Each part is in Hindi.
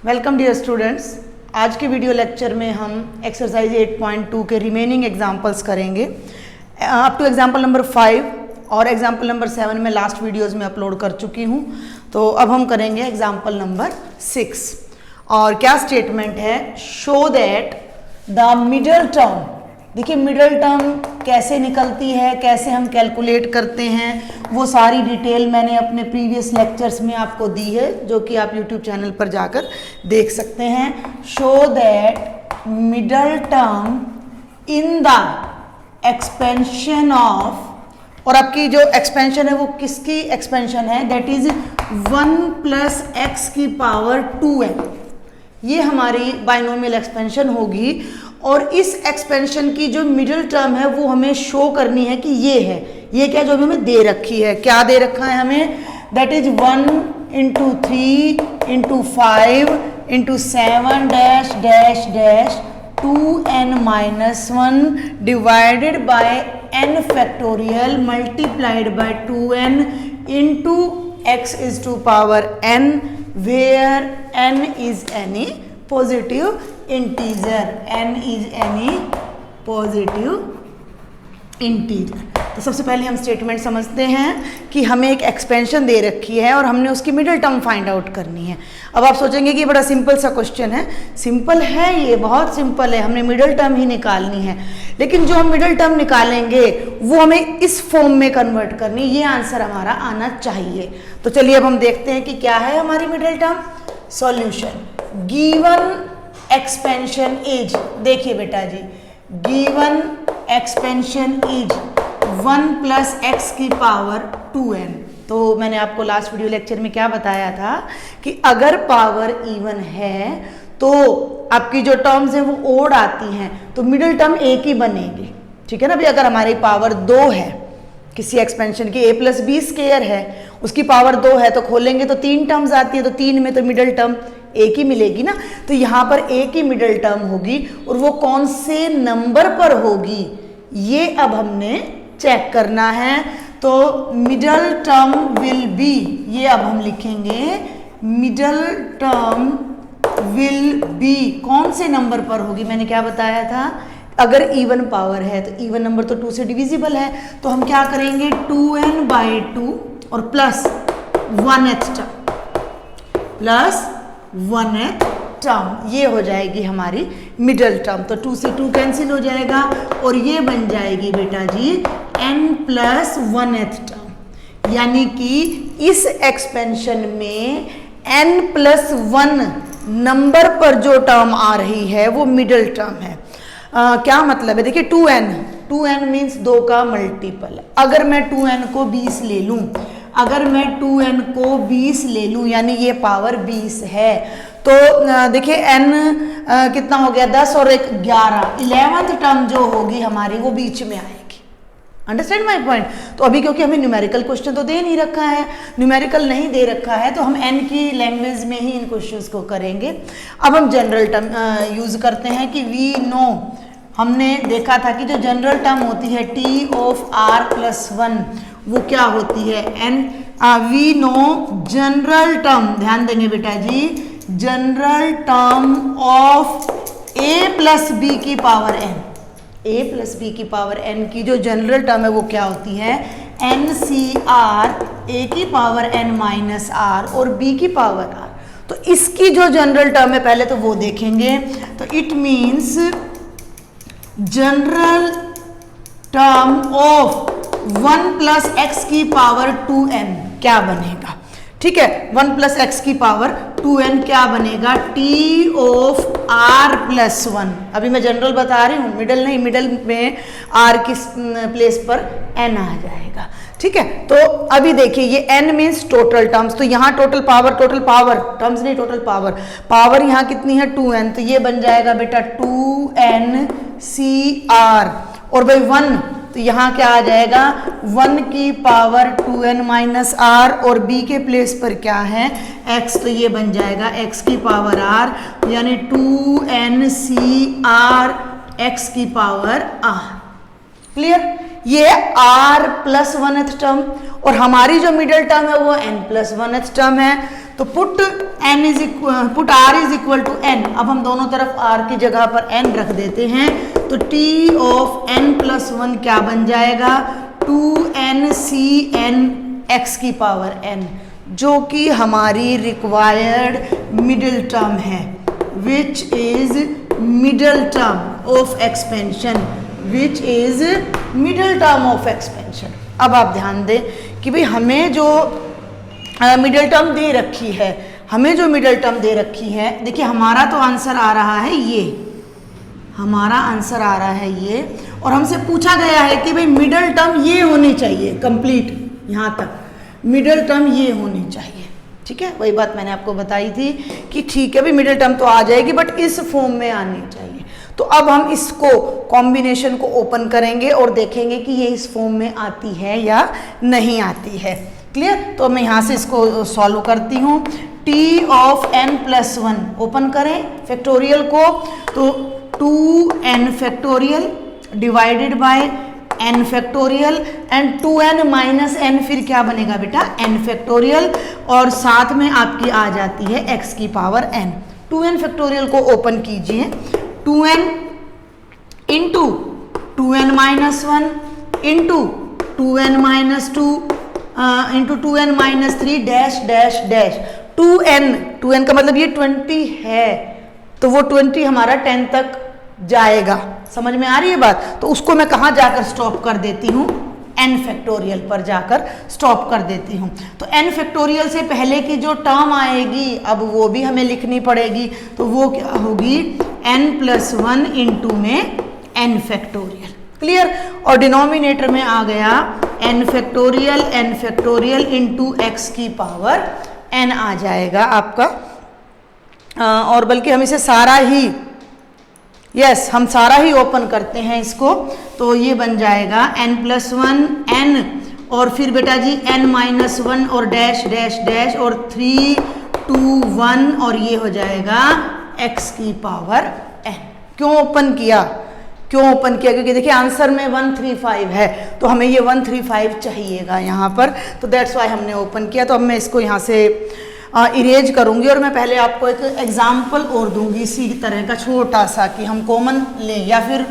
Welcome dear students. आज के वीडियो लेक्चर में हम एक्सरसाइज 8.2 के रिमेनिंग एग्जाम्पल्स करेंगे अप टू एग्जाम्पल नंबर 5 और एग्जाम्पल नंबर 7 में लास्ट वीडियोस में अपलोड कर चुकी हूँ। तो अब हम करेंगे एग्जाम्पल नंबर 6 और क्या स्टेटमेंट है, show that the middle term. देखिए मिडल टर्म कैसे निकलती है, कैसे हम कैलकुलेट करते हैं, वो सारी डिटेल मैंने अपने प्रीवियस लेक्चर्स में आपको दी है, जो कि आप यूट्यूब चैनल पर जाकर देख सकते हैं। Show that middle term in the expansion of, और आपकी जो एक्सपेंशन है वो किसकी एक्सपेंशन है, दैट इज 1 प्लस एक्स की पावर 2n। ये हमारी बाइनोमियल एक्सपेंशन होगी और इस एक्सपेंशन की जो मिडिल टर्म है वो हमें शो करनी है कि ये है, ये क्या जो हमें दे रखी है, क्या दे रखा है हमें, that is 1 into 3 into 5 into 7 dash dash dash 2n minus 1 divided by n factorial multiplied by 2n into x is to power n where n is any positive integer, n is any positive integer। तो सबसे पहले हम स्टेटमेंट समझते हैं कि हमें एक एक्सपेंशन दे रखी है और हमने उसकी मिडिल टर्म फाइंड आउट करनी है। अब आप सोचेंगे कि ये बड़ा सिंपल सा क्वेश्चन है। सिंपल है, ये बहुत सिंपल है, हमने मिडिल टर्म ही निकालनी है, लेकिन जो हम मिडिल टर्म निकालेंगे वो हमें इस फॉर्म में कन्वर्ट करनी, ये आंसर हमारा आना चाहिए। तो चलिए अब हम देखते हैं कि क्या है हमारी middle term. Solution, given expansion is, देखिए बेटा जी, given expansion is 1 plus x की पावर 2n। तो मैंने आपको लास्ट वीडियो लेक्चर में क्या बताया था कि अगर पावर इवन है तो आपकी जो टर्म्स हैं वो ओड आती हैं, तो मिडिल टर्म एक ही बनेगी, ठीक है ना। अभी अगर हमारी पावर 2 है किसी एक्सपेंशन की, a प्लस बी स्क्वायर है, उसकी पावर 2 है, तो खोलेंगे तो 3 टर्म्स आती है, तो 3 में तो मिडिल टर्म एक ही मिलेगी ना। तो यहाँ पर एक ही मिडिल टर्म होगी और वो कौन से नंबर पर होगी ये अब हमने चेक करना है। तो मिडिल टर्म विल बी, ये अब हम लिखेंगे, मिडिल टर्म विल बी कौन से नंबर पर होगी, मैंने क्या बताया था, अगर इवन पावर है तो इवन नंबर तो 2 से डिविजिबल है, तो हम क्या करेंगे 2n बाई 2 और plus 1th term, plus 1th term, ये हो जाएगी हमारी मिडिल टर्म। तो 2 से 2 कैंसिल हो जाएगा और ये बन जाएगी बेटा जी n प्लस 1th टर्म, यानी कि इस एक्सपेंशन में n प्लस 1 नंबर पर जो टर्म आ रही है वो मिडिल टर्म है। क्या मतलब है, देखिए 2n मीन्स 2 का मल्टीपल। अगर मैं 2n को 20 ले लूं, अगर मैं 2n को 20 ले लूं, यानी ये पावर 20 है, तो देखिए n कितना हो गया, 10 और 1 11, 11th टर्म जो होगी हमारी वो बीच में आएगी। Understand my point. तो अभी क्योंकि हमें न्यूमेरिकल क्वेश्चन तो दे नहीं रखा है, न्यूमेरिकल नहीं दे रखा है, तो हम n की लैंग्वेज में ही इन क्वेश्चंस को करेंगे। अब हम जनरल टर्म यूज करते हैं कि वी नो, हमने देखा था कि जो जनरल टर्म होती है t ऑफ r प्लस 1 वो क्या होती है n। We know general term, ध्यान देंगे बेटा जी, general term of a plus B की power n, a plus B की पावर n की जो जनरल टर्म है वो क्या होती है, NCR, a की पावर n माइनस r और b की पावर r। तो इसकी जो जनरल टर्म है पहले तो वो देखेंगे। तो it means general term of 1 plus x की पावर 2n क्या बनेगा, ठीक है, 1 प्लस एक्स की पावर 2n क्या बनेगा, t ऑफ r प्लस 1। अभी मैं जनरल बता रही हूँ, मिडल नहीं, मिडल में r की प्लेस पर n आ जाएगा, ठीक है। तो अभी देखिए ये n मीन्स टोटल टर्म्स, तो यहाँ टोटल पावर टर्म्स नहीं, टोटल पावर यहाँ कितनी है 2n, तो ये बन जाएगा बेटा 2n CR और भाई 1, तो यहाँ क्या आ जाएगा 1 की पावर 2n माइनस r और b के प्लेस पर क्या है x, तो ये बन जाएगा x की पावर r, यानी 2n CR x की पावर r। क्लियर, ये r प्लस 1th टर्म और हमारी जो मिडिल टर्म है वो n प्लस 1th टर्म है। तो put r is equal to n। अब हम दोनों तरफ r की जगह पर n रख देते हैं, तो t ऑफ n प्लस 1 क्या बन जाएगा, 2n x की पावर n, जो कि हमारी रिक्वायर्ड मिडिल टर्म है, which is middle term of expansion, which is middle term of expansion. अब आप ध्यान दें कि भाई हमें जो मिडिल टर्म दे रखी है, हमें जो मिडिल टर्म दे रखी है, देखिए हमारा तो आंसर आ रहा है ये, हमारा आंसर आ रहा है ये, और हमसे पूछा गया है कि भाई मिडिल टर्म ये होनी चाहिए, कंप्लीट यहाँ तक मिडिल टर्म ये होनी चाहिए। ठीक है, वही बात मैंने आपको बताई थी कि ठीक है भाई मिडिल टर्म तो आ जाएगी बट इस फॉर्म में आनी चाहिए। तो अब हम इसको कॉम्बिनेशन को ओपन करेंगे और देखेंगे कि ये इस फॉर्म में आती है या नहीं आती है। क्लियर? तो मैं यहाँ से इसको सॉल्व करती हूँ। t of n plus 1 open करें फैक्टोरियल को, तो 2n factorial divided by n factorial and 2n minus n फिर क्या बनेगा बेटा, n फैक्टोरियल, और साथ में आपकी आ जाती है x की पावर n। 2n फैक्टोरियल को ओपन कीजिए, 2n into 2n minus 1 into 2n minus 2 into 2n minus 3 dash dash dash 2n का मतलब ये 20 है, तो वो 20 हमारा 10 तक जाएगा। समझ में आ रही है बात? तो उसको मैं कहाँ जाकर स्टॉप कर देती हूँ, n फैक्टोरियल पर जाकर स्टॉप कर देती हूँ। तो n फैक्टोरियल से पहले की जो टर्म आएगी अब वो भी हमें लिखनी पड़ेगी, तो वो क्या होगी, n प्लस 1 इंटू में n फैक्टोरियल। क्लियर? और डिनोमिनेटर में आ गया n फैक्टोरियल इंटू x की पावर n आ जाएगा आपका। और बल्कि हम इसे सारा ही हम सारा ही ओपन करते हैं इसको, तो ये बन जाएगा n प्लस 1 n, और फिर बेटा जी n माइनस 1 और डैश डैश डैश और 3 2 1, और ये हो जाएगा x की पावर n। क्यों ओपन किया? क्योंकि देखिए आंसर में 135 है, तो हमें ये 135 चाहिएगा यहाँ पर, तो दैट्स वाई हमने ओपन किया। तो अब मैं इसको यहाँ से इरेज करूँगी, और मैं पहले आपको एक एग्जाम्पल और दूंगी इसी तरह का छोटा सा कि हम कॉमन लें, या फिर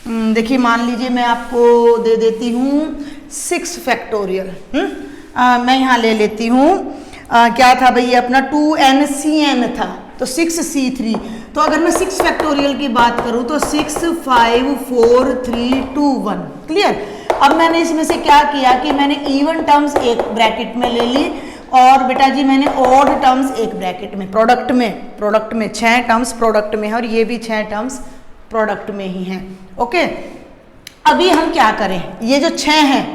देखिए मान लीजिए मैं आपको दे देती हूँ 6 फैक्टोरियल। मैं यहाँ ले लेती हूँ क्या था भाई, अपना 2nCn था, तो 6c3। तो अगर मैं 6 फैक्टोरियल की बात करूँ तो 6 5 4 3 2 1। क्लियर? अब मैंने इसमें से क्या किया कि मैंने इवन टर्म्स एक ब्रैकेट में ले ली, और बेटा जी मैंने ऑड टर्म्स एक ब्रैकेट में, प्रोडक्ट में 6 टर्म्स प्रोडक्ट में है, और ये भी 6 टर्म्स प्रोडक्ट में ही हैं। ओके, अभी हम क्या करें, ये जो 6 हैं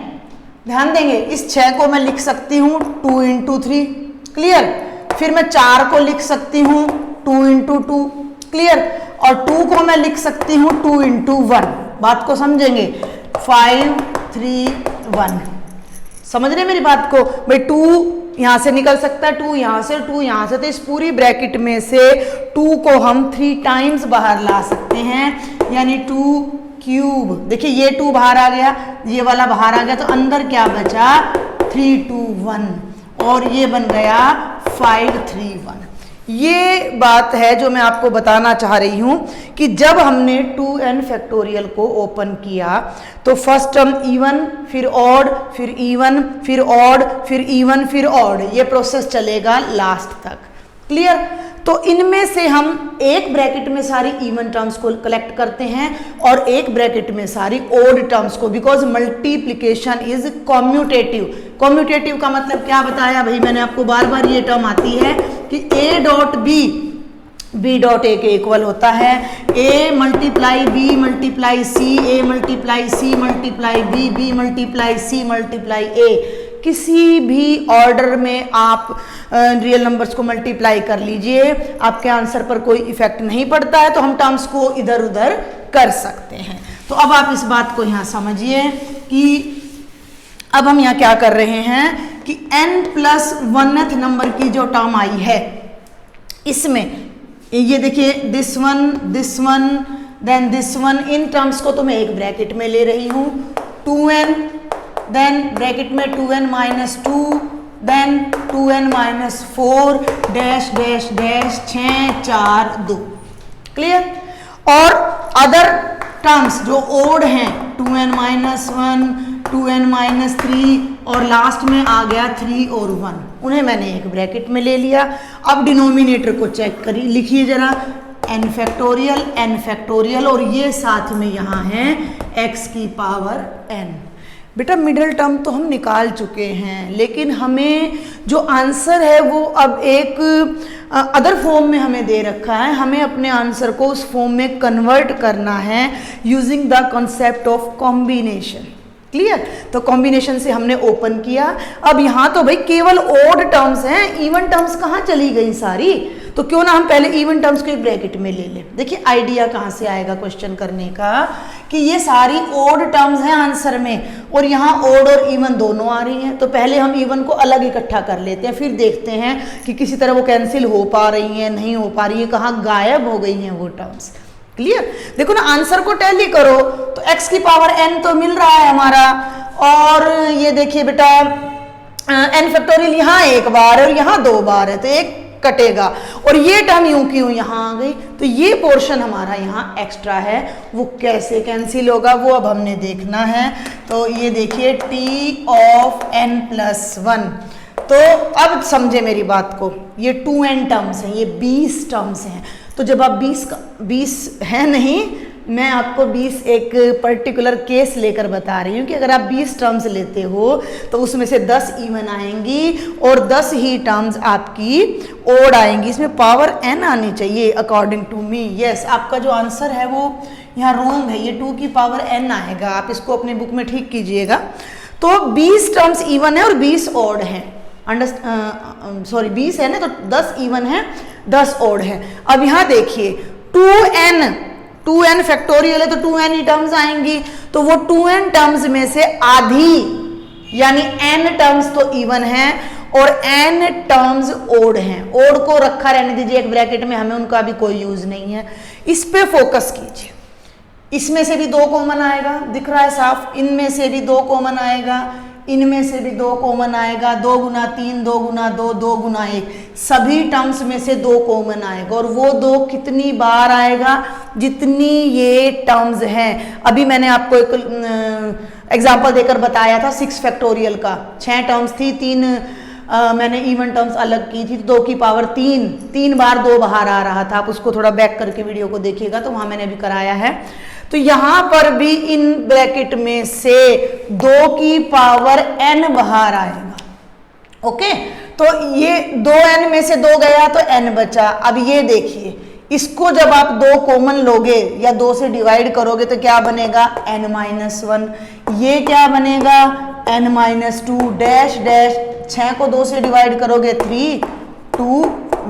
ध्यान देंगे, इस 6 को मैं लिख सकती हूँ 2 इंटू 3। क्लियर? फिर मैं 4 को लिख सकती हूँ 2 इंटू 2। क्लियर? और 2 को मैं लिख सकती हूँ 2 इंटू 1। बात को समझेंगे, 5 3 1। समझ रहे मेरी बात को? भाई 2 यहाँ से निकल सकता है, 2 यहाँ से, 2 यहाँ से, तो इस पूरी ब्रैकेट में से 2 को हम 3 टाइम्स बाहर ला सकते हैं, यानी 2 क्यूब। देखिए ये 2 बाहर आ गया, ये वाला बाहर आ गया, तो अंदर क्या बचा, 3 2 1, और ये बन गया 5 3 1। ये बात है जो मैं आपको बताना चाह रही हूँ कि जब हमने 2n फैक्टोरियल को ओपन किया तो फर्स्ट टर्म इवन, फिर ऑड, फिर इवन, फिर ऑड, फिर इवन, फिर ऑड, ये प्रोसेस चलेगा लास्ट तक। क्लियर? तो इनमें से हम एक ब्रैकेट में सारी इवन टर्म्स को कलेक्ट करते हैं और एक ब्रैकेट में सारी ऑड टर्म्स को, because multiplication is commutative. Commutative का मतलब क्या बताया भाई मैंने आपको, बार बार ये टर्म आती है कि a dot b dot a के इक्वल होता है a multiply b multiply c, a multiply c multiply b multiply c multiply a। किसी भी ऑर्डर में आप रियल नंबर्स को मल्टीप्लाई कर लीजिए, आपके आंसर पर कोई इफेक्ट नहीं पड़ता है, तो हम टर्म्स को इधर उधर कर सकते हैं। तो अब आप इस बात को यहाँ समझिए कि अब हम यहाँ क्या कर रहे हैं कि n प्लस 1th नंबर की जो टर्म आई है, इसमें ये देखिए this one then this one, इन टर्म्स को तो मैं एक ब्रैकेट में ले रही हूँ, 2n देन ब्रैकेट में 2n minus 2 then 2n minus 4 dash dash dash 6 4 2। Clear. और अदर टर्म्स जो ओड हैं 2n माइनस 1, 2n माइनस 3 और लास्ट में आ गया 3 और 1, उन्हें मैंने एक ब्रैकेट में ले लिया। अब डिनोमिनेटर को चेक करिए, लिखिए जरा n फैक्टोरियल और ये साथ में यहाँ है x की पावर n। बेटा मिडिल टर्म तो हम निकाल चुके हैं, लेकिन हमें जो आंसर है वो अब एक अदर फॉर्म में हमें दे रखा है। हमें अपने आंसर को उस फॉर्म में कन्वर्ट करना है using the concept of combination. Clear. तो कॉम्बिनेशन से हमने ओपन किया। अब यहाँ तो भाई केवल ओड टर्म्स हैं, इवन टर्म्स कहाँ चली गई सारी, तो क्यों ना हम पहले इवन टर्म्स को एक ब्रैकेट में ले लें। देखिए आइडिया कहाँ से आएगा क्वेश्चन करने का कि ये सारी ओड टर्म्स हैं आंसर में और यहाँ ओड और इवन दोनों आ रही हैं, तो पहले हम इवन को अलग इकट्ठा कर लेते हैं, फिर देखते हैं कि किसी तरह वो कैंसिल हो पा रही हैं, नहीं हो पा रही है, कहाँ गायब हो गई हैं वो टर्म्स। क्लियर। देखो ना आंसर को टैली करो तो x की पावर n तो मिल रहा है हमारा, और ये देखिए बेटा n फैक्टोरियल यहाँ एक बार और यहाँ 2 बार है तो एक कटेगा, और ये टर्म यूं की यूं यहाँ आ गई, तो ये पोर्शन हमारा यहाँ एक्स्ट्रा है, वो कैसे कैंसिल होगा वो अब हमने देखना है। तो ये देखिए t ऑफ n प्लस 1, तो अब समझे मेरी बात को, ये 2n टर्म्स हैं, ये 20 टर्म्स हैं। तो जब आप 20 है नहीं, मैं आपको 20 एक पर्टिकुलर केस लेकर बता रही हूँ कि अगर आप 20 टर्म्स लेते हो तो उसमें से 10 इवन आएंगी और 10 ही टर्म्स आपकी ओड आएंगी। इसमें पावर n आनी चाहिए अकॉर्डिंग टू मी। यस, आपका जो आंसर है वो यहाँ रॉन्ग है, ये 2 की पावर n आएगा, आप इसको अपने बुक में ठीक कीजिएगा। तो 20 टर्म्स इवन है और 20 ओड है, 20 है ना, तो 10 इवन है 10 ओड है। अब यहाँ देखिए 2n फैक्टोरियल है तो 2n ही टर्म्स आएंगी, तो वो 2n टर्म्स में से आधी यानी n टर्म्स तो इवन है और n टर्म्स ओड हैं। ओड को रखा रहने दीजिए एक ब्रैकेट में, हमें उनका भी कोई यूज नहीं है, इस पे फोकस कीजिए। इसमें से भी 2 कॉमन आएगा, दिख रहा है साफ, इनमें से भी 2 कॉमन आएगा, इनमें से भी 2 कॉमन आएगा, 2 गुना 3, 2 गुना 2, 2 गुना 1, सभी टर्म्स में से 2 कॉमन आएगा, और वो 2 कितनी बार आएगा, जितनी ये टर्म्स हैं। अभी मैंने आपको एक एग्जांपल देकर बताया था 6 फैक्टोरियल का, 6 टर्म्स थी, 3 मैंने इवन टर्म्स अलग की थी, 2 की पावर 3 बार 2 बाहर आ रहा था। आप उसको थोड़ा बैक करके वीडियो को देखिएगा तो वहाँ मैंने अभी कराया है। तो यहाँ पर भी इन ब्रैकेट में से 2 की पावर n बाहर आएगा। ओके, तो ये 2n में से 2 गया तो n बचा। अब ये देखिए, इसको जब आप 2 कॉमन लोगे या 2 से डिवाइड करोगे तो क्या बनेगा, n-1। ये क्या बनेगा, n-2 डैश डैश, 6 को 2 से डिवाइड करोगे 3, 2,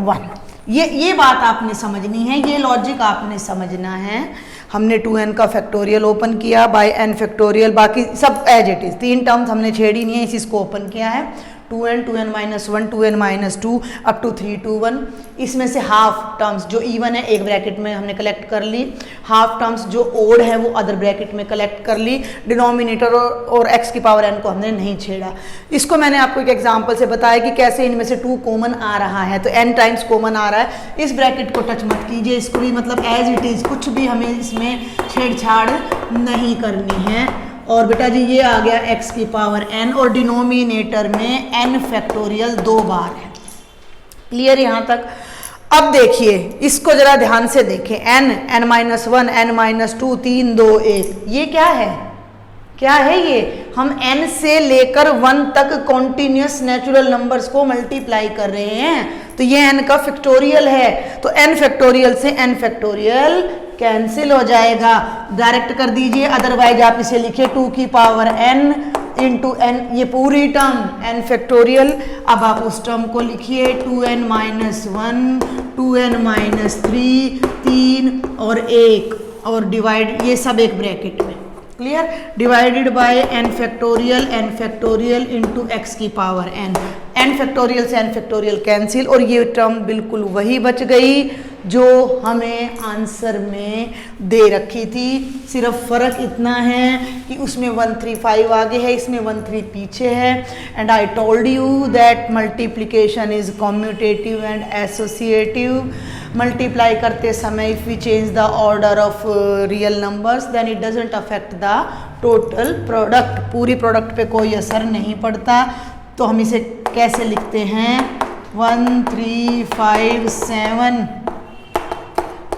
1। ये बात आपने समझनी है, ये लॉजिक आपने समझना है। हमने 2n का फैक्टोरियल ओपन किया बाय n फैक्टोरियल, बाकी सब एज इट इज, 3 टर्म्स हमने छेड़ी नहीं है, इसको ओपन किया है। 2n, 2n minus 1, 2n minus 2 up to 3, 2, 1। इसमें से हाफ टर्म्स जो इवन है एक ब्रैकेट में हमने कलेक्ट कर ली, हाफ टर्म्स जो ओड है वो अदर ब्रैकेट में कलेक्ट कर ली। डिनोमिनेटर और x की पावर n को हमने नहीं छेड़ा। इसको मैंने आपको एक एग्जांपल से बताया कि कैसे इनमें से 2 कॉमन आ रहा है, तो n टाइम्स कॉमन आ रहा है। इस ब्रैकेट को टच मत कीजिए, इसको भी मतलब एज इट इज, कुछ भी हमें इसमें छेड़छाड़ नहीं करनी है। और बेटा जी ये आ गया x की पावर n और डिनोमिनेटर में n फैक्टोरियल 2 बार है। क्लियर यहाँ तक। अब देखिए इसको जरा ध्यान से देखें, n-1, n-2, 3, 2, 1, ये क्या है, क्या है ये, हम n से लेकर 1 तक कॉन्टिन्यूस नेचुरल नंबर्स को मल्टीप्लाई कर रहे हैं, तो ये n का फैक्टोरियल है, तो n फैक्टोरियल से n फैक्टोरियल कैंसिल हो जाएगा, डायरेक्ट कर दीजिए। अदरवाइज आप इसे लिखिए 2 की पावर n इंटू n, ये पूरी टर्म n फैक्टोरियल। अब आप उस टर्म को लिखिए 2n माइनस 1, 2n माइनस 3, 3 और 1 और डिवाइड, ये सब एक ब्रैकेट में। Clear, divided by n factorial into x की पावर n फैक्टोरियल से n फैक्टोरियल कैंसिल, और ये टर्म बिल्कुल वही बच गई जो हमें आंसर में दे रखी थी। सिर्फ फ़र्क इतना है कि उसमें 135 आगे है, इसमें 13 पीछे है। And I told you that multiplication is commutative and associative. Multiply करते समय if we change the order of real numbers then it doesn't affect the total product, पूरी प्रोडक्ट पे कोई असर नहीं पड़ता। तो हम इसे कैसे लिखते हैं, 1 3 5 7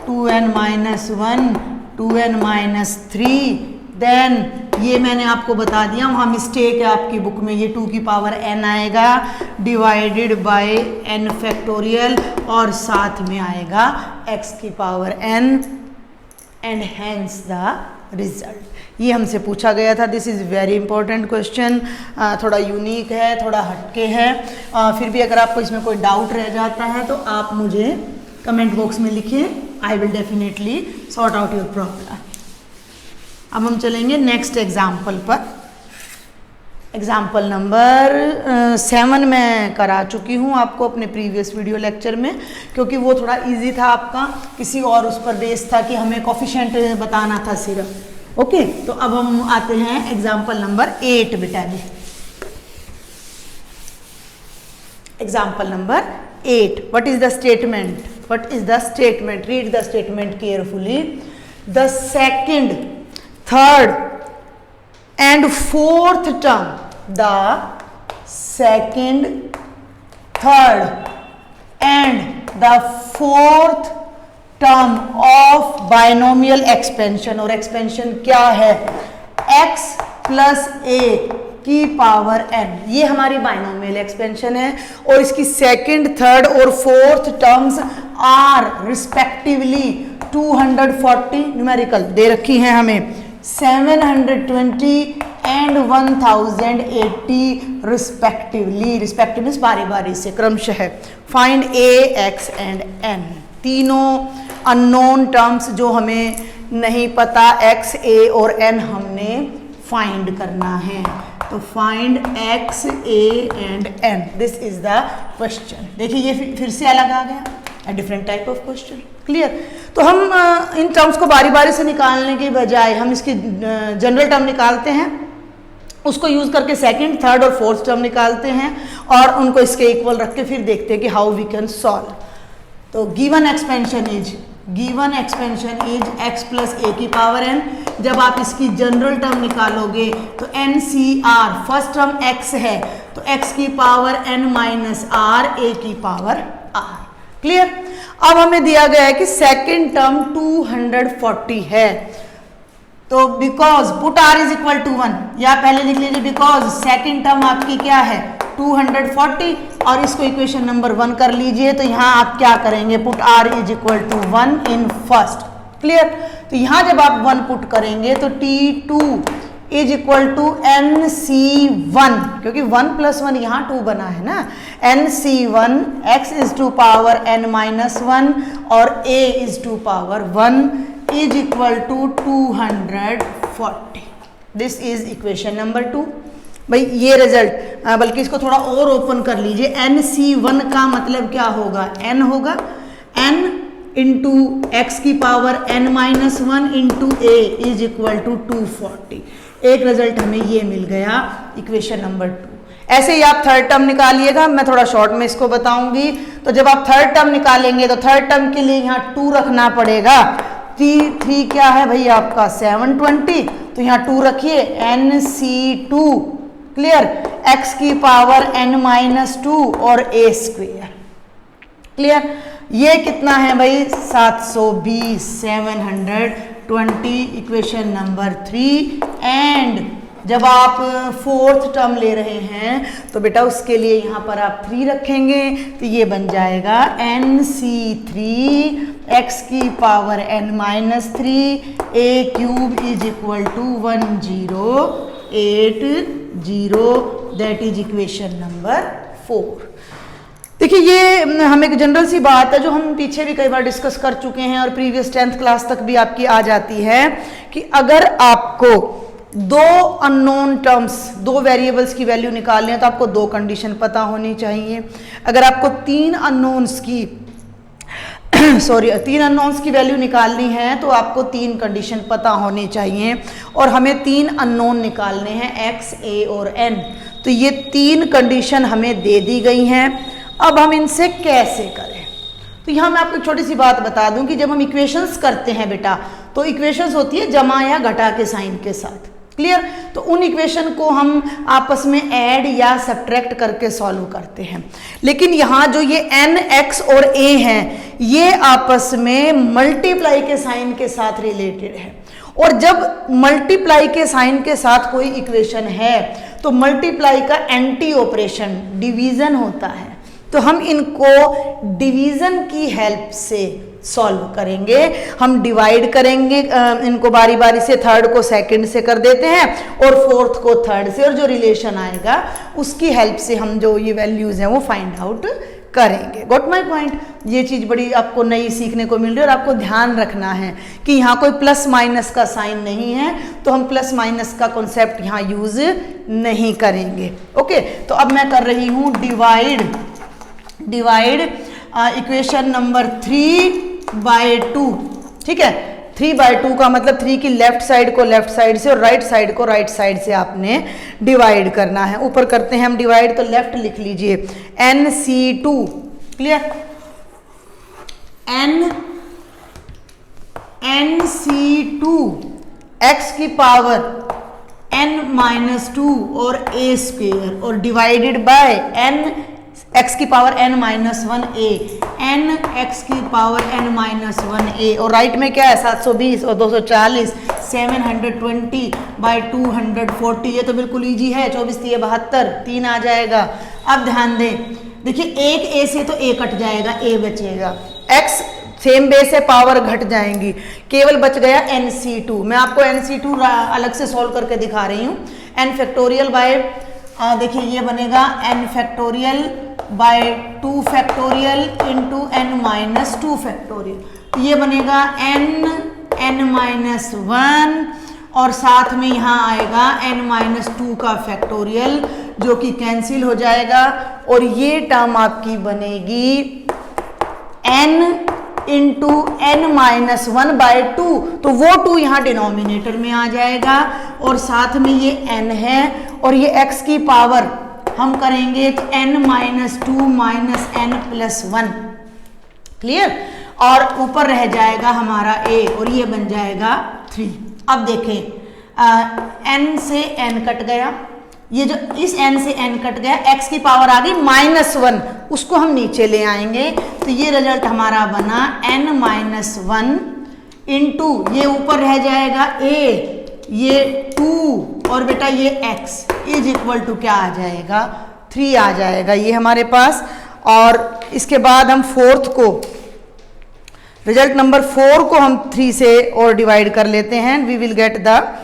2n minus 1 2n minus 3, then ये मैंने आपको बता दिया, वहाँ मिस्टेक है आपकी बुक में, ये 2 की पावर n आएगा डिवाइडेड बाय n फैक्टोरियल और साथ में आएगा x की power n and hence the result. ये हमसे पूछा गया था। This is very important question, थोड़ा यूनिक है, थोड़ा हटके है। फिर भी अगर आपको इसमें कोई डाउट रह जाता है तो आप मुझे कमेंट बॉक्स में लिखिए, I will definitely sort out your problem. अब हम चलेंगे नेक्स्ट एग्जाम्पल पर। एग्जाम्पल नंबर 7 मैं करा चुकी हूँ आपको अपने प्रीवियस वीडियो लेक्चर में, क्योंकि वो थोड़ा इजी था आपका, किसी और उस पर बेस था कि हमें कोफिशिएंट बताना था सिर्फ। ओके, तो अब हम आते हैं एग्जाम्पल नंबर 8 बेटा जी। Example number 8, what is the statement? What is the statement? Read the statement carefully. The second, third and fourth term, the second, third and the fourth term of binomial expansion, और expansion क्या है, x plus a की पावर n, ये हमारी बाइनोमियल एक्सपेंशन है। और इसकी सेकंड, थर्ड और fourth terms are respectively 240 numerical दे रखी हैं हमें, 720 एंड 1080 रिस्पेक्टिवली बारी बारी से क्रमशः। Find a, x and n, तीनों अननोन टर्म्स जो हमें नहीं पता, x, a और n हमने फाइंड करना है। तो find x, a and n, this is the question. देखिए ये फिर से अलग आ गया, a different type of question. Clear, तो हम इन टर्म्स को बारी बारी से निकालने के बजाय हम इसकी जनरल टर्म निकालते हैं, उसको यूज करके सेकंड, थर्ड और फोर्थ टर्म निकालते हैं और उनको इसके इक्वल रख के फिर देखते हैं कि हाउ वी कैन सॉल्व। तो given expansion is x plus a की पावर n। जब आप इसकी जनरल टर्म निकालोगे तो NCR, फर्स्ट टर्म x है तो x की power n minus r, a की पावर r। क्लियर, अब हमें दिया गया है कि सेकंड टर्म 240 है, तो because put r is equal to 1, या पहले लिख लीजिए बिकॉज सेकंड टर्म आपकी क्या है 240, और इसको इक्वेशन नंबर 1 कर लीजिए। तो यहाँ आप क्या करेंगे, put r is equal to 1 in first. Clear, तो यहाँ जब आप 1 पुट करेंगे तो T2 is equal to NC1, क्योंकि 1 प्लस 1 यहाँ 2 बना है ना, NC1 x is to power n minus 1 और a is to power 1 is equal to 240। This is equation number 2। भाई ये रिजल्ट, बल्कि इसको थोड़ा और ओपन कर लीजिए, NC1 का मतलब क्या होगा, n होगा, n इंटू एक्स की power n minus 1 into a is equal to 240। एक रिजल्ट हमें ये मिल गया, इक्वेशन नंबर 2। ऐसे ही आप थर्ड टर्म निकालिएगा, मैं थोड़ा शॉर्ट में इसको बताऊंगी। तो जब आप थर्ड टर्म निकालेंगे तो थर्ड टर्म के लिए यहाँ 2 रखना पड़ेगा। 3 क्या है भाई आपका 720, तो यहाँ 2 रखिए, NC2। क्लियर, x की पावर n माइनस 2 और a स्क्वेयर। क्लियर, ये कितना है भाई 720, 720, इक्वेशन नंबर 3। एंड जब आप फोर्थ टर्म ले रहे हैं तो बेटा उसके लिए यहाँ पर आप 3 रखेंगे, तो ये बन जाएगा NC3 x की power n minus 3 a cube is equal to 1080, that is equation number 4। देखिए ये हम एक जनरल सी बात है जो हम पीछे भी कई बार डिस्कस कर चुके हैं और प्रीवियस 10th क्लास तक भी आपकी आ जाती है कि अगर आपको दो अननोन टर्म्स, दो वेरिएबल्स की वैल्यू निकालनी है तो आपको दो कंडीशन पता होनी चाहिए। अगर आपको तीन अननोन्स की तीन अननोन्स की वैल्यू निकालनी है तो आपको तीन कंडीशन पता होनी चाहिए, और हमें तीन अननोन निकालने हैं x, a और n। तो ये तीन कंडीशन हमें दे दी गई हैं। अब हम इनसे कैसे करें? तो यहाँ मैं आपको एक छोटी सी बात बता दूं कि जब हम इक्वेशंस करते हैं बेटा, तो इक्वेशंस होती है जमा या घटा के साइन के साथ, क्लियर। तो उन इक्वेशन को हम आपस में ऐड या सब्ट्रैक्ट करके सॉल्व करते हैं। लेकिन यहाँ जो ये n, x और a हैं, ये आपस में मल्टीप्लाई के साइन के साथ रिलेटेड है। और जब मल्टीप्लाई के साइन के साथ कोई इक्वेशन है तो मल्टीप्लाई का एंटी ऑपरेशन डिवीजन होता है। तो हम इनको डिवीजन की हेल्प से सॉल्व करेंगे। हम डिवाइड करेंगे इनको बारी बारी से, थर्ड को सेकंड से कर देते हैं और फोर्थ को थर्ड से, और जो रिलेशन आएगा उसकी हेल्प से हम जो ये वैल्यूज हैं वो फाइंड आउट करेंगे। Got my point? ये चीज़ बड़ी आपको नई सीखने को मिल रही है, और आपको ध्यान रखना है कि यहाँ कोई प्लस माइनस का साइन नहीं है, तो हम प्लस माइनस का कॉन्सेप्ट यहाँ यूज नहीं करेंगे। ओके, तो अब मैं कर रही हूँ डिवाइड इक्वेशन नंबर 3/2। ठीक है, 3/2 का मतलब 3 की लेफ्ट साइड को लेफ्ट साइड से और राइट साइड को राइट साइड से आपने डिवाइड करना है। ऊपर करते हैं हम डिवाइड, तो लेफ्ट लिख लीजिए NC2, क्लियर, NC2 x की पावर n-2 और a स्क्वेयर, और डिवाइडेड बाय n x की पावर n-1a, n x की पावर n-1a, और राइट में क्या है 720 और 240, 720/240। ये तो बिल्कुल इजी है, 24×3 = 3 आ जाएगा। अब ध्यान दें, देखिए एक a से तो a कट जाएगा, a बचेगा, x सेम बेस से पावर घट जाएंगी, केवल बच गया NC2। मैं आपको NC2 अलग से सॉल्व करके दिखा रही हूँ। n फैक्टोरियल बाय, देखिए ये बनेगा n factorial by 2 factorial into n-2 factorial. ये बनेगा n-1 और साथ में यहाँ आएगा n-2 का फैक्टोरियल, जो कि कैंसिल हो जाएगा, और ये टर्म आपकी बनेगी n इंटू n-1/2। तो वो 2 यहाँ डिनोमिनेटर में आ जाएगा, और साथ में ये n है, और ये x की पावर हम करेंगे तो n-2 माइनस n+1, क्लियर, और ऊपर रह जाएगा हमारा a, और ये बन जाएगा 3। अब देखें, n से n कट गया, ये जो इस n से n कट गया, x की पावर आ गई -1, उसको हम नीचे ले आएंगे, तो ये रिजल्ट हमारा बना n-1 इंटू, ये ऊपर रह जाएगा a, ये 2, और बेटा ये x इज इक्वल टू क्या आ जाएगा 3 आ जाएगा ये हमारे पास। और इसके बाद हम फोर्थ को, रिजल्ट नंबर 4 को हम 3 से और डिवाइड कर लेते हैं। वी विल गेट द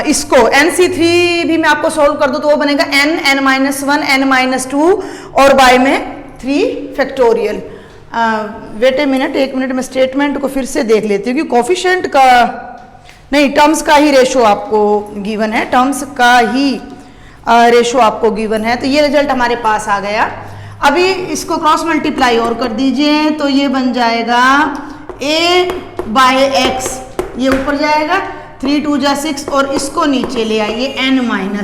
इसको NC3 भी मैं आपको सॉल्व कर दूं तो वो बनेगा n-1 n-2 और बाय में 3 फैक्टोरियल। वेट ए मिनट, एक मिनट में स्टेटमेंट को फिर से देख लेती हूँ कि कोफिशिएंट का नहीं, टर्म्स का ही रेशो आपको गिवन है, टर्म्स का ही रेशो आपको गिवन है। तो ये रिजल्ट हमारे पास आ गया। अभी इसको क्रॉस मल्टीप्लाई और कर दीजिए, तो ये बन जाएगा a/x, ये ऊपर जाएगा 3 × 2 = 6, और इसको नीचे ले आइए n-1,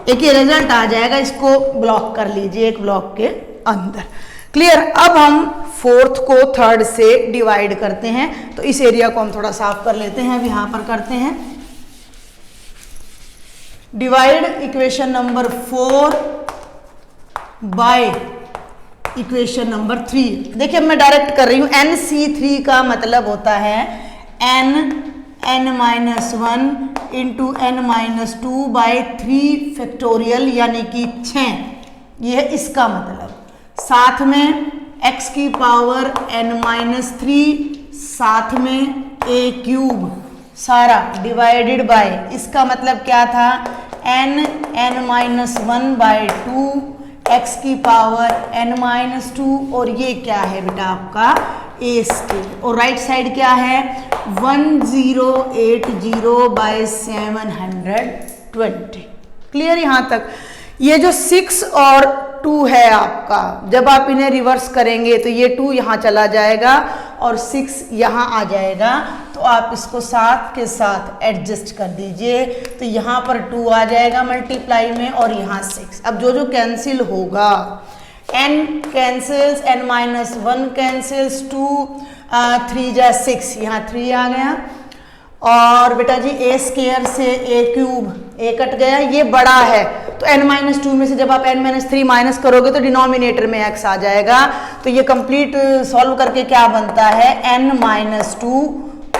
एक ये रिजल्ट आ जाएगा। इसको ब्लॉक कर लीजिए एक ब्लॉक के अंदर, क्लियर। अब हम फोर्थ को थर्ड से डिवाइड करते हैं, तो इस एरिया को हम थोड़ा साफ कर लेते हैं। अब यहाँ पर करते हैं divide equation number 4 by equation number 3। देखिए अब मैं डायरेक्ट कर रही हूँ, NC3 का मतलब होता है n-1 इंटू n-2/3 फैक्टोरियल, यानी कि 6, ये है इसका मतलब। साथ में x की पावर n-3, साथ में a³ सारा डिवाइडेड बाय, इसका मतलब क्या था n-1/2 x की पावर n-2, और ये क्या है बेटा आपका a², और राइट साइड क्या है 1080/720। क्लियर यहाँ तक? ये जो 6 और 2 है आपका, जब आप इन्हें रिवर्स करेंगे तो ये 2 यहाँ चला जाएगा और 6 यहाँ आ जाएगा, तो आप इसको साथ के साथ एडजस्ट कर दीजिए। तो यहाँ पर 2 आ जाएगा मल्टीप्लाई में और यहाँ 6। अब जो जो कैंसिल होगा, n कैंसिल्स, n-1 कैंसिल्स, 2 3 जा 6, यहाँ 3 आ गया। और बेटा जी a स्क्वायर से a क्यूब, a कट गया, ये बड़ा है तो n-2 में से जब आप n-3 माइनस करोगे तो डिनोमिनेटर में x आ जाएगा। तो ये कंप्लीट सॉल्व करके क्या बनता है, n-2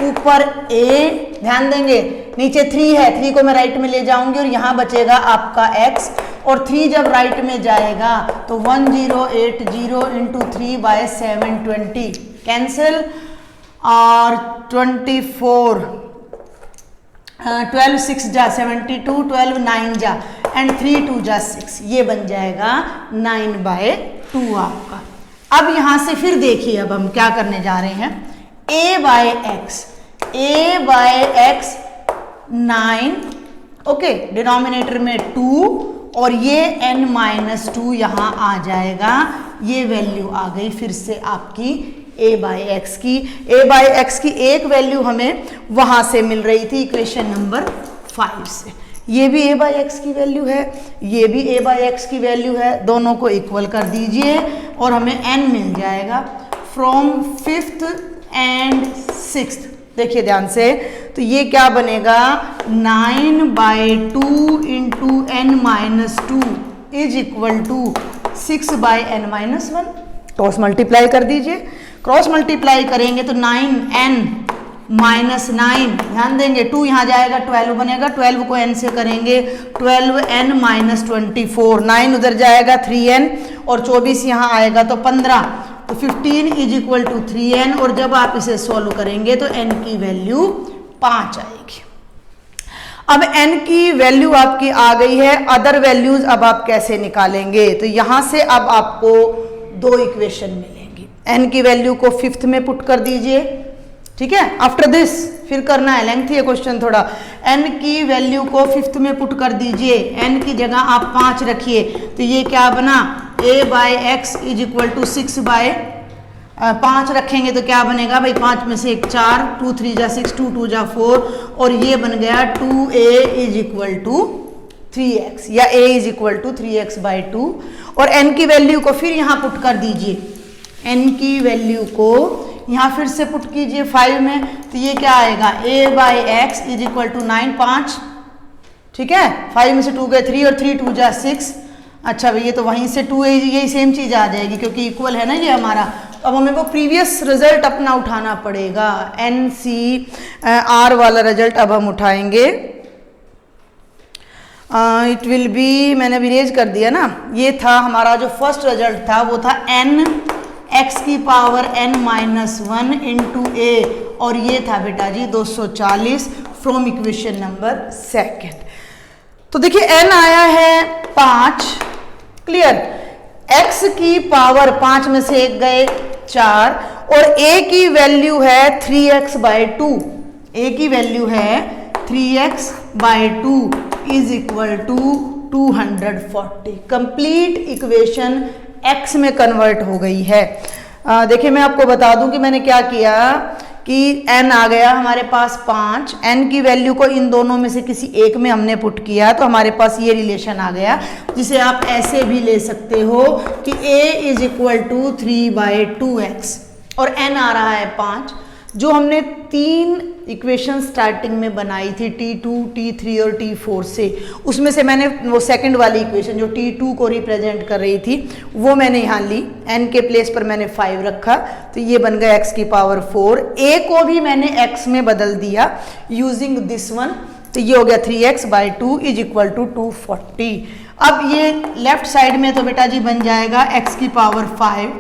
ऊपर a, ध्यान देंगे नीचे 3 है, 3 को मैं राइट में ले जाऊंगी और यहाँ बचेगा आपका x, और 3 जब राइट में जाएगा तो 1080 इंटू 3/720 कैंसिल, और 24 12 6 जा 72, 12 9 जा एंड 3 2 जा 6, ये बन जाएगा 9/2 आपका। अब यहाँ से फिर देखिए, अब हम क्या करने जा रहे हैं, a/x 9, ओके, डिनोमिनेटर में 2 और ये n-2 यहाँ आ जाएगा। ये वैल्यू आ गई फिर से आपकी a/x की। a/x की एक वैल्यू हमें वहाँ से मिल रही थी इक्वेशन नंबर 5 से। ये भी a/x की वैल्यू है, ये भी a/x की वैल्यू है, दोनों को इक्वल कर दीजिए और हमें n मिल जाएगा फ्रॉम 5th एंड 6th। देखिए ध्यान से, तो ये क्या बनेगा, 9/2 into n-2 is equal to 6/n-1। Cross multiply कर दीजिए, क्रॉस मल्टीप्लाई करेंगे तो 9n-9, ध्यान देंगे 2 यहाँ जाएगा 12 बनेगा, 12 को n से करेंगे 12n-24, 9 उधर जाएगा 3n और 24 यहाँ आएगा तो 15, तो 15 इज इक्वल टू 3n, और जब आप इसे सॉल्व करेंगे तो n की वैल्यू 5 आएगी। अब n की वैल्यू आपकी आ गई है, अदर वैल्यूज अब आप कैसे निकालेंगे, तो यहाँ से अब आपको 2 इक्वेशन मिलेंगी। n की वैल्यू को 5th में पुट कर दीजिए, ठीक है। आफ्टर दिस फिर करना है, लेंथी है क्वेश्चन थोड़ा। n की वैल्यू को 5th में पुट कर दीजिए, n की जगह आप 5 रखिए, तो ये क्या बना, a/x इज इक्वल टू 6/5 रखेंगे तो क्या बनेगा भाई, 5 में से 1 4, 2 3 जा 6, 2 2 जा 4, और ये बन गया 2a is equal to 3x, या a is equal to 3x/2। और n की वैल्यू को फिर यहाँ पुट कर दीजिए, n की वैल्यू को यहाँ फिर से पुट कीजिए 5 में, तो ये क्या आएगा, a/x इज इक्वल टू 9 5, ठीक है। 5 में से 2 गए 3 और 3 2 जा 6। अच्छा भैया, तो वहीं से 2 यही सेम चीज़ आ जाएगी क्योंकि इक्वल है ना ये हमारा। अब हमें वो प्रीवियस रिजल्ट अपना उठाना पड़ेगा, NCR वाला रिजल्ट अब हम उठाएंगे। इट विल बी, मैंने अभी रेज कर दिया ना, ये था हमारा जो फर्स्ट रिजल्ट था, वो था n(x की पावर n-1 इंटू a, और ये था बेटा जी 240 फ्रॉम इक्वेशन नंबर 2। तो देखिए n आया है 5, क्लियर, x की पावर 5 में से 1 गए 4, और a की वैल्यू है 3x/2, a की वैल्यू है 3x/2 is equal to 240। Complete equation x में कन्वर्ट हो गई है। देखिए मैं आपको बता दूं कि मैंने क्या किया कि n आ गया हमारे पास 5, n की वैल्यू को इन दोनों में से किसी एक में हमने पुट किया तो हमारे पास ये रिलेशन आ गया, जिसे आप ऐसे भी ले सकते हो कि a is equal to 3/2x और n आ रहा है 5। जो हमने 3 इक्वेशन स्टार्टिंग में बनाई थी T2, T3 और T4 से, उसमें से मैंने वो सेकंड वाली इक्वेशन जो T2 को रिप्रेजेंट कर रही थी वो मैंने यहाँ ली, n के प्लेस पर मैंने 5 रखा, तो ये बन गया x की पावर 4। a को भी मैंने x में बदल दिया यूजिंग दिस वन, तो ये हो गया 3x/2 इज इक्वल टू 240। अब ये लेफ्ट साइड में तो बेटा जी बन जाएगा x की पावर 5,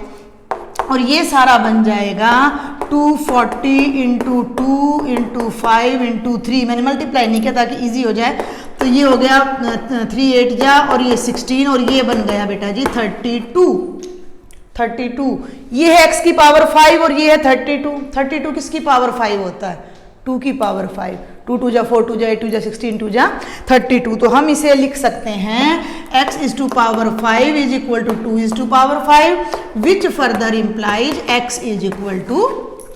और ये सारा बन जाएगा 240 इंटू 2 इंटू 5 इंटू 3, मैंने मल्टीप्लाई नहीं किया ताकि इजी हो जाए, तो ये हो गया 3 8 जा और ये 16, और ये बन गया बेटा जी 32। ये है x की पावर 5 और ये है 32। 32 किसकी पावर 5 होता है, 2 की पावर 5, 2 2 जा 4, 2 जा 8, 2 जा 16, 2 जा 32। तो हम इसे लिख सकते हैं x is to power 5 is equal to 2 is to power 5, which further implies x is equal to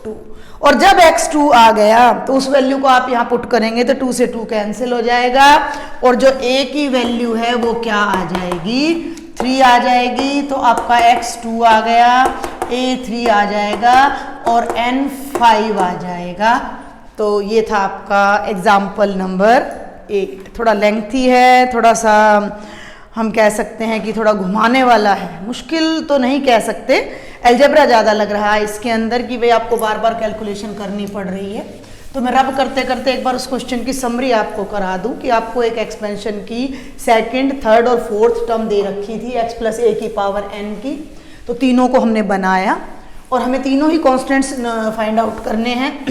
2। और जब x 2 आ गया तो उस वैल्यू को आप यहाँ पुट करेंगे तो 2 से 2 कैंसिल हो जाएगा, और जो a की वैल्यू है वो क्या आ जाएगी, 3 आ जाएगी। तो आपका x 2 आ गया, a 3 आ जाएगा और n 5 आ जाएगा। तो ये था आपका एग्जाम्पल नंबर 8। थोड़ा लेंथी है, थोड़ा सा हम कह सकते हैं कि थोड़ा घुमाने वाला है, मुश्किल तो नहीं कह सकते, अलजेब्रा ज़्यादा लग रहा है इसके अंदर कि भाई आपको बार बार कैलकुलेशन करनी पड़ रही है। तो मैं रब करते करते एक बार उस क्वेश्चन की समरी आपको करा दूं कि आपको एक एक्सपेंशन की सेकंड, थर्ड और फोर्थ टर्म दे रखी थी x प्लस a की पावर n की। तो तीनों को हमने बनाया और हमें तीनों ही कॉन्स्टेंट्स फाइंड आउट करने हैं।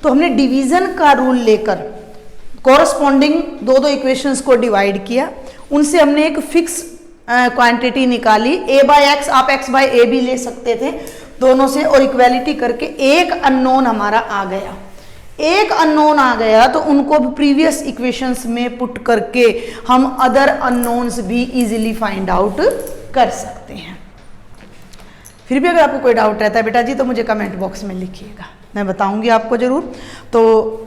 तो हमने डिवीज़न का रूल लेकर कॉरस्पॉन्डिंग दो इक्वेशंस को डिवाइड किया, उनसे हमने एक फिक्स क्वांटिटी निकाली a बाय x, आप x बाय a भी ले सकते थे दोनों से, और इक्वेलिटी करके एक अननोन हमारा आ गया। एक अननोन आ गया तो उनको भी प्रीवियस इक्वेशंस में पुट करके हम अदर अननोन्स भी इजीली फाइंड आउट कर सकते हैं। फिर भी अगर आपको कोई डाउट रहता है बेटा जी तो मुझे कमेंट बॉक्स में लिखिएगा, मैं बताऊंगी आपको जरूर। तो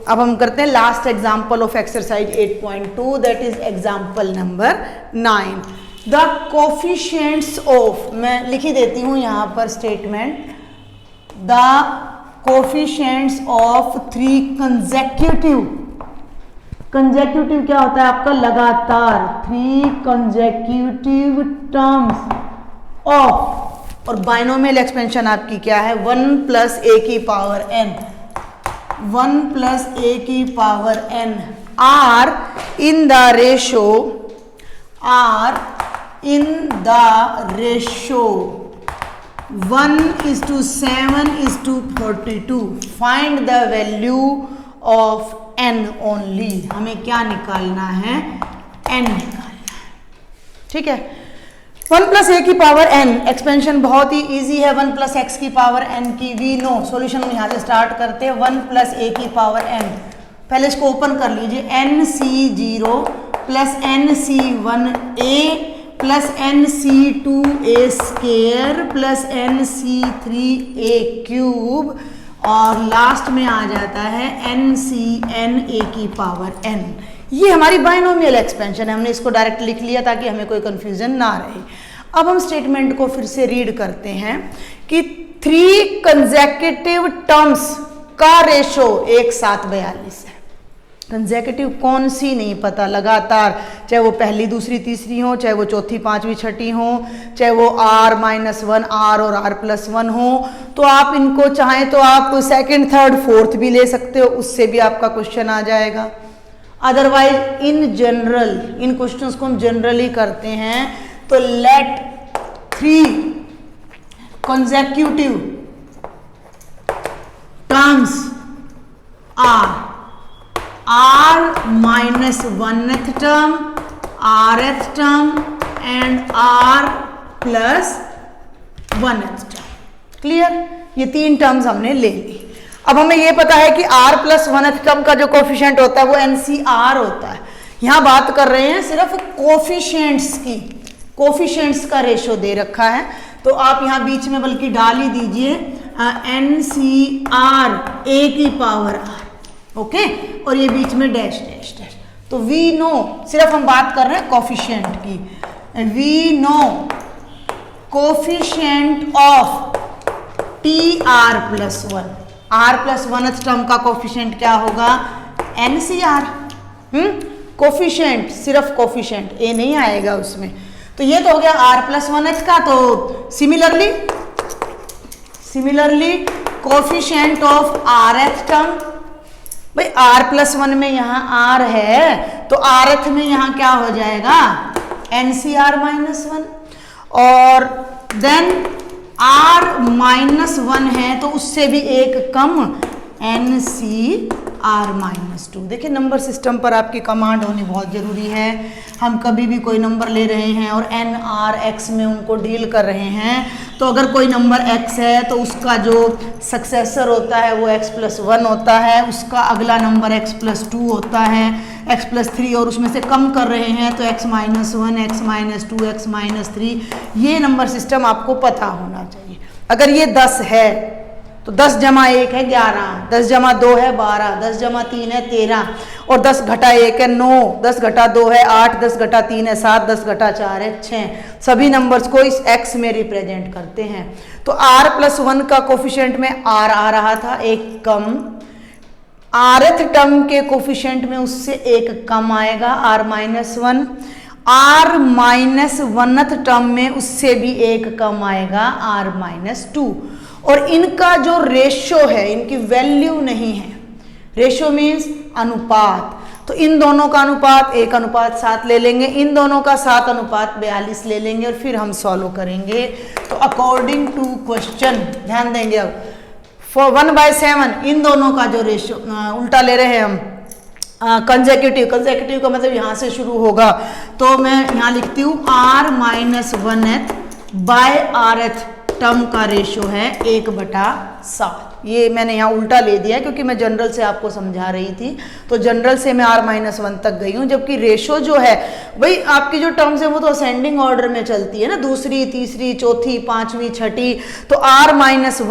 अब हम करते हैं last example of exercise 8.2, that is example number 9। The coefficients of, मैं लिख ही देती हूँ यहाँ पर statement, the coefficients of 3 consecutive, consecutive क्या होता है आपका लगातार, 3 कंसेक्यूटिव टर्म्स ऑफ, और बाइनोमियल एक्सपेंशन आपकी क्या है 1 प्लस a की पावर n, 1 प्लस a की power n are in the ratio, are in the ratio 1:7:42। Find the value of n only, हमें क्या निकालना है, n निकालना है, ठीक है। 1 प्लस a की पावर n, एक्सपेंशन बहुत ही इजी है, 1 प्लस x की पावर n की, वी नो सॉल्यूशन हम यहाँ से स्टार्ट करते हैं। 1 प्लस a की पावर n, पहले इसको ओपन कर लीजिए, nc0 plus nc1a plus nc2a square plus nc3a cube, और लास्ट में आ जाता है ncna की पावर n। ये हमारी बाइनोमियल एक्सपेंशन है, हमने इसको डायरेक्ट लिख लिया ताकि हमें कोई कंफ्यूजन ना रहे। अब हम स्टेटमेंट को फिर से रीड करते हैं कि 3 कंसेक्यूटिव टर्म्स का रेशो एक साथ 42 है। कंसेक्यूटिव कौन सी नहीं पता, लगातार, चाहे वो पहली दूसरी तीसरी हो, चाहे वो चौथी पांचवी छठी हो, चाहे वो r-1 r और r+1 हो। तो आप इनको चाहें तो आप सेकंड, थर्ड, फोर्थ भी ले सकते हो, उससे भी आपका क्वेश्चन आ जाएगा। अदरवाइज इन जनरल, इन क्वेश्चंस को हम जनरली करते हैं, तो let 3 consecutive terms are r-1th term, rth term and r+1th term. Clear, ये 3 टर्म्स हमने ले ली। अब हमें ये पता है कि r+1th टर्म का जो कोफिशिएंट होता है वो NCR होता है। यहाँ बात कर रहे हैं सिर्फ कोफिशिएंट्स की, कोफिशिएंट्स का रेशो दे रखा है, तो आप यहाँ बीच में बल्कि डाल ही दीजिए NCR a की पावर r, ओके, और ये बीच में डैश डैश डैश। तो वी नो, सिर्फ हम बात कर रहे हैं कोफिशिएंट की, we know coefficient of TR+1, r+1th term का कोफिशिएंट क्या होगा, NCR। कोफिशिएंट, सिर्फ कोफिशिएंट, ए नहीं आएगा उसमें। तो ये तो हो गया r+1th का। तो similarly coefficient of rth term, भाई r+1 में यहाँ r है तो rth में यहाँ क्या हो जाएगा, NCR-1, और देन r-1 है तो उससे भी एक कम NCR-2। देखिए नंबर सिस्टम पर आपकी कमांड होनी बहुत ज़रूरी है। हम कभी भी कोई नंबर ले रहे हैं और n, r, x में उनको डील कर रहे हैं तो अगर कोई नंबर x है तो उसका जो सक्सेसर होता है वो x+1 होता है, उसका अगला नंबर x+2 होता है, x+3, और उसमें से कम कर रहे हैं तो x-1, x-2, x-3। ये नंबर सिस्टम आपको पता होना चाहिए। अगर ये 10 है तो 10 जमा 1 है 11, 10 जमा 2 है 12, 10 जमा 3 है 13, और 10 घटा 1 है 9, 10 घटा 2 है 8, 10 घटा 3 है 7, 10 घटा 4 है 6। सभी नंबर्स को इस x में रिप्रेजेंट करते हैं। तो r+1 का कोफिशिएंट में r आ रहा था, एक कम, rth टर्म के कोफिशिएंट में उससे एक कम आएगा r-1, r-1th टर्म में उससे भी एक कम आएगा r-2, और इनका जो रेशो है, इनकी वैल्यू नहीं है। रेशो मीन्स अनुपात, तो इन दोनों का अनुपात 1:7 ले लेंगे, इन दोनों का 7:42 ले लेंगे, और फिर हम सॉल्व करेंगे। तो अकॉर्डिंग टू क्वेश्चन ध्यान देंगे। अब फॉर 1/7 इन दोनों का जो रेशो उल्टा ले रहे हैं हम, कंसेक्यूटिव का मतलब यहाँ से शुरू होगा, तो मैं यहाँ लिखती हूँ r-1th बाय rth टर्म का रेशो है 1/7। ये मैंने यहाँ उल्टा ले दिया है क्योंकि मैं जनरल से आपको समझा रही थी, तो जनरल से मैं r-1 तक गई हूँ, जबकि रेशो जो है वही आपकी जो टर्म्स है वो तो असेंडिंग ऑर्डर में चलती है ना, दूसरी, तीसरी, चौथी, पांचवी, छठी। तो r-1th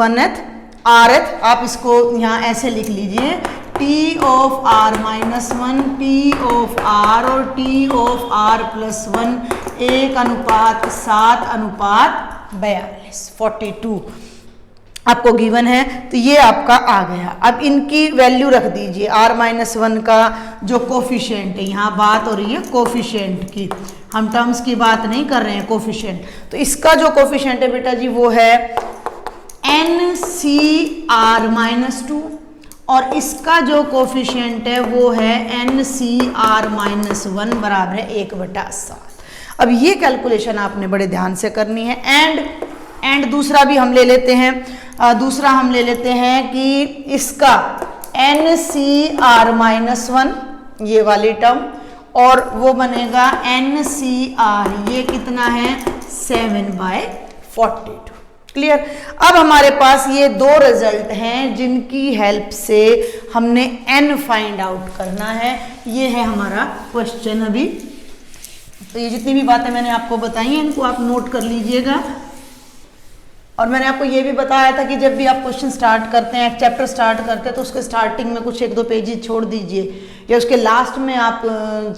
rth आप इसको यहाँ ऐसे लिख लीजिए, t of r-1, t of r और t ऑफ r+1 1:7:42 42 आपको गिवन है। तो ये आपका आ गया। अब इनकी वैल्यू रख दीजिए। r-1 का जो कोफिशिएंट है, यहाँ बात हो रही है कोफिशिएंट की, हम टर्म्स की बात नहीं कर रहे हैं, कोफिशिएंट। तो इसका जो कोफिशिएंट है बेटा जी वो है NCr-2, और इसका जो कोफिशिएंट है वो है NCr-1 बराबर है 1/7। अब ये कैलकुलेशन आपने बड़े ध्यान से करनी है। एंड दूसरा भी हम ले लेते हैं, दूसरा हम ले लेते हैं कि इसका NCr-1 ये वाली टर्म, और वो बनेगा NCr, ये कितना है 7/42। क्लियर। अब हमारे पास ये दो रिजल्ट हैं जिनकी हेल्प से हमने n फाइंड आउट करना है। ये है हमारा क्वेश्चन अभी। तो ये जितनी भी बातें मैंने आपको बताई हैं इनको आप नोट कर लीजिएगा। और मैंने आपको ये भी बताया था कि जब भी आप क्वेश्चन स्टार्ट करते हैं, एक चैप्टर स्टार्ट करते हैं, तो उसके स्टार्टिंग में कुछ 1-2 पेजेस छोड़ दीजिए, या उसके लास्ट में आप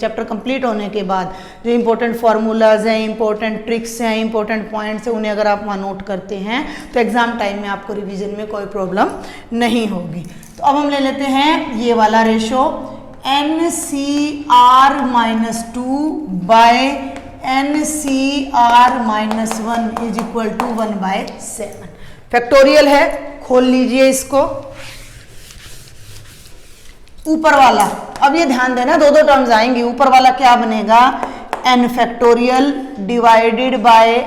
चैप्टर कंप्लीट होने के बाद जो इंपॉर्टेंट फार्मूलाज हैं, इंपॉर्टेंट ट्रिक्स हैं, इंपॉर्टेंट पॉइंट्स हैं, उन्हें अगर आप वहाँ नोट करते हैं तो एग्जाम टाइम में आपको रिविजन में कोई प्रॉब्लम नहीं होगी। तो अब हम ले लेते हैं ये वाला ratio NCr-2 by NCr-1 is equal to 1/7। Factorial है, खोल लीजिए इसको। ऊपर वाला, अब ये ध्यान देना, दो टर्म्स आएंगी। ऊपर वाला क्या बनेगा n factorial divided by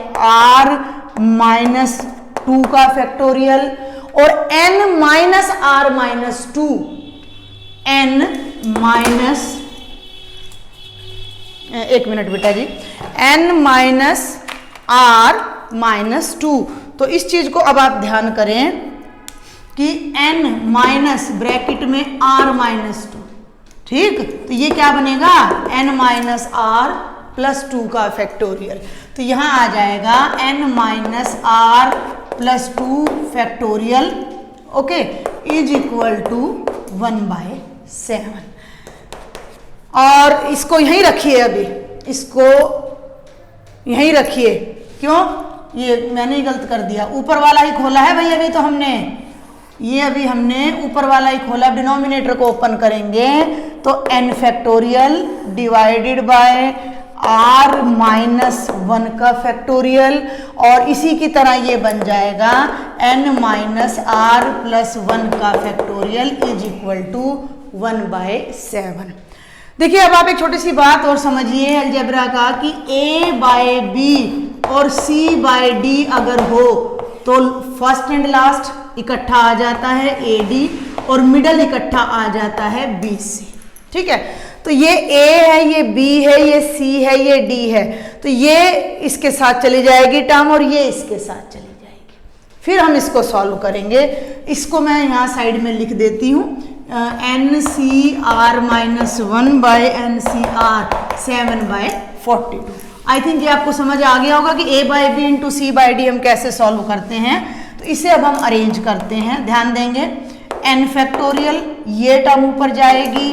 r-2 का फैक्टोरियल, और n-r-2 एक मिनट बेटा जी, n-r-2। तो इस चीज को अब आप ध्यान करें कि n माइनस ब्रैकेट में r-2, ठीक। तो ये क्या बनेगा n-r+2 का फैक्टोरियल। तो यहां आ जाएगा n-r+2 factorial, okay, is equal to 1/7। और इसको यहीं रखिए, अभी इसको यहीं रखिए। क्यों? ये मैंने ही गलत कर दिया, ऊपर वाला ही खोला है भाई। अभी तो हमने ये अभी हमने ऊपर वाला ही खोला। डिनोमिनेटर को ओपन करेंगे तो n factorial divided by r-1 का फैक्टोरियल, और इसी की तरह ये बन जाएगा n-r+1 का फैक्टोरियल इज इक्वल टू 1/7। देखिए अब आप एक छोटी सी बात और समझिए अलजेब्रा का कि a/b और c/d अगर हो तो फर्स्ट एंड लास्ट इकट्ठा आ जाता है AD, और मिडल इकट्ठा आ जाता है BC, ठीक है। तो ये A है, ये B है, ये C है, ये D है, तो ये इसके साथ चली जाएगी टर्म और ये इसके साथ चली जाएगी। फिर हम इसको सॉल्व करेंगे। इसको मैं यहाँ साइड में लिख देती हूँ, NCR minus 1 by NCR 7/42। I think ये आपको समझ आ गया होगा कि A by b into c by d हम कैसे सॉल्व करते हैं। तो इसे अब हम अरेंज करते हैं, ध्यान देंगे। n फैक्टोरियल, ये टर्म ऊपर जाएगी,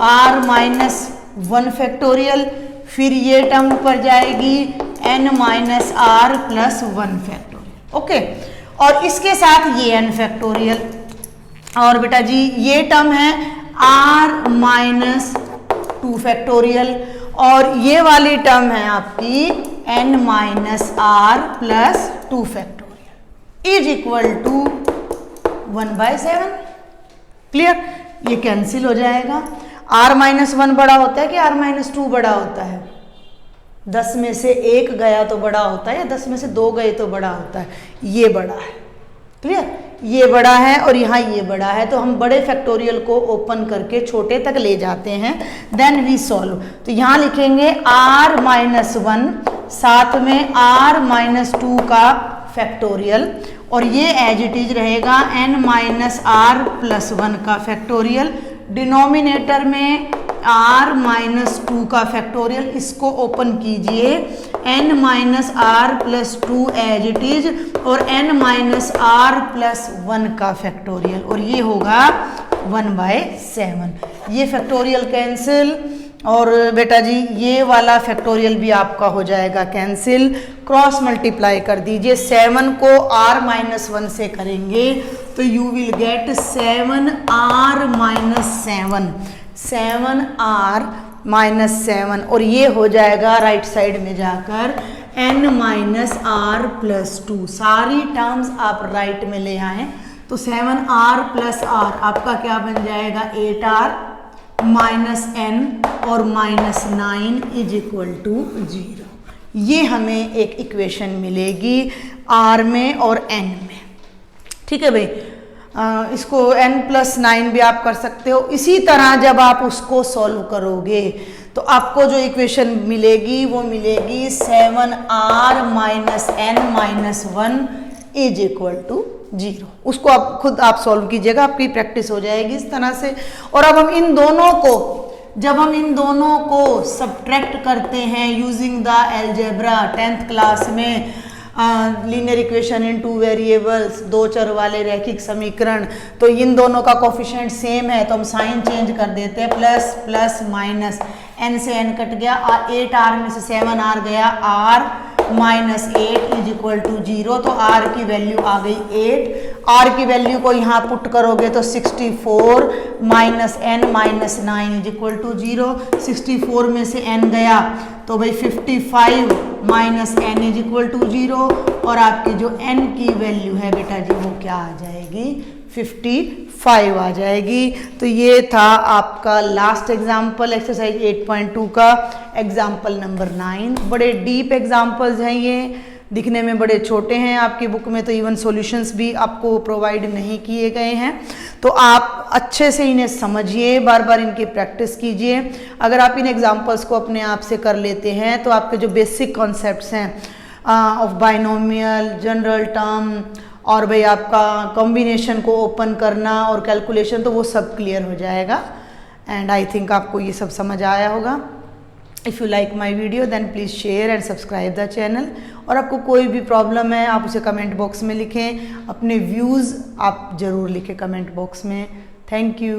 r माइनस 1 फैक्टोरियल, फिर ये टर्म ऊपर जाएगी n minus r plus 1 factorial. Okay, और इसके साथ ये n फैक्टोरियल, और बेटा जी ये टर्म है r माइनस 2 फैक्टोरियल, और ये वाली टर्म है आपकी n minus r plus 2 factorial is equal to 1/7। Clear? ये कैंसिल हो जाएगा। r माइनस 1 बड़ा होता है कि r माइनस 2 बड़ा होता है? 10 में से 1 गया तो बड़ा होता है, या 10 में से 2 गए तो बड़ा होता है? ये बड़ा है। क्लियर? ये बड़ा है और यहाँ ये बड़ा है, तो हम बड़े फैक्टोरियल को ओपन करके छोटे तक ले जाते हैं, देन वी सॉल्व। तो यहाँ लिखेंगे r माइनस 1 साथ में r माइनस 2 का फैक्टोरियल, और ये एज इट इज रहेगा n माइनस r प्लस 1 का फैक्टोरियल। डिनोमिनेटर में r माइनस 2 का फैक्टोरियल, इसको ओपन कीजिए, n minus r plus 2 as it is, और n माइनस r प्लस 1 का फैक्टोरियल, और ये होगा 1/7। ये फैक्टोरियल कैंसिल, और बेटा जी ये वाला फैक्टोरियल भी आपका हो जाएगा कैंसिल। क्रॉस मल्टीप्लाई कर दीजिए, 7 को r माइनस 1 से करेंगे तो you will get 7r minus 7r minus 7, और ये हो जाएगा राइट साइड में जाकर n माइनस r प्लस 2। सारी टर्म्स आप राइट में ले आए तो 7r प्लस r आपका क्या बन जाएगा, 8r माइनस n और माइनस 9 इज इक्वल टू 0। ये हमें एक इक्वेशन मिलेगी r में और n में। ठीक है भाई, इसको n प्लस 9 भी आप कर सकते हो। इसी तरह जब आप उसको सॉल्व करोगे तो आपको जो इक्वेशन मिलेगी वो मिलेगी 7r minus n minus 1 is equal to 0। उसको आप खुद आप सॉल्व कीजिएगा, आपकी प्रैक्टिस हो जाएगी इस तरह से। और अब हम इन दोनों को, जब हम इन दोनों को सब्ट्रैक्ट करते हैं using the algebra 10th class में, लीनियर इक्वेशन इन 2 वेरिएबल्स, 2 चर वाले रैखिक समीकरण, तो इन दोनों का कोफिशिएंट सेम है तो हम साइन चेंज कर देते हैं, प्लस प्लस माइनस, n से n कट गया, 8r में से 7r गया, r minus 8 is equal to 0। तो r की वैल्यू आ गई 8। r की वैल्यू को यहाँ पुट करोगे तो 64 minus n minus 9 is equal to 0। 64 में से n गया तो भाई 55 minus n is equal to 0, और आपकी जो n की वैल्यू है बेटा जी वो क्या आ जाएगी, 55 आ जाएगी। तो ये था आपका लास्ट एग्जाम्पल एक्सरसाइज 8.2 का एग्जाम्पल नंबर 9। बड़े डीप एग्जाम्पल्स हैं ये, दिखने में बड़े छोटे हैं, आपकी बुक में तो इवन सॉल्यूशंस भी आपको प्रोवाइड नहीं किए गए हैं। तो आप अच्छे से इन्हें समझिए, बार बार इनकी प्रैक्टिस कीजिए। अगर आप इन एग्जाम्पल्स को अपने आप से कर लेते हैं तो आपके जो बेसिक कॉन्सेप्ट्स हैं ऑफ बाइनोमियल, जनरल टर्म, और भाई आपका कॉम्बिनेशन को ओपन करना और कैलकुलेशन, तो वो सब क्लियर हो जाएगा। एंड आई थिंक आपको ये सब समझ आया होगा। If you like my video then please share and subscribe the channel. और आपको कोई भी प्रॉब्लम है आप उसे कमेंट बॉक्स में लिखें, अपने व्यूज़ आप ज़रूर लिखें कमेंट बॉक्स में। Thank you.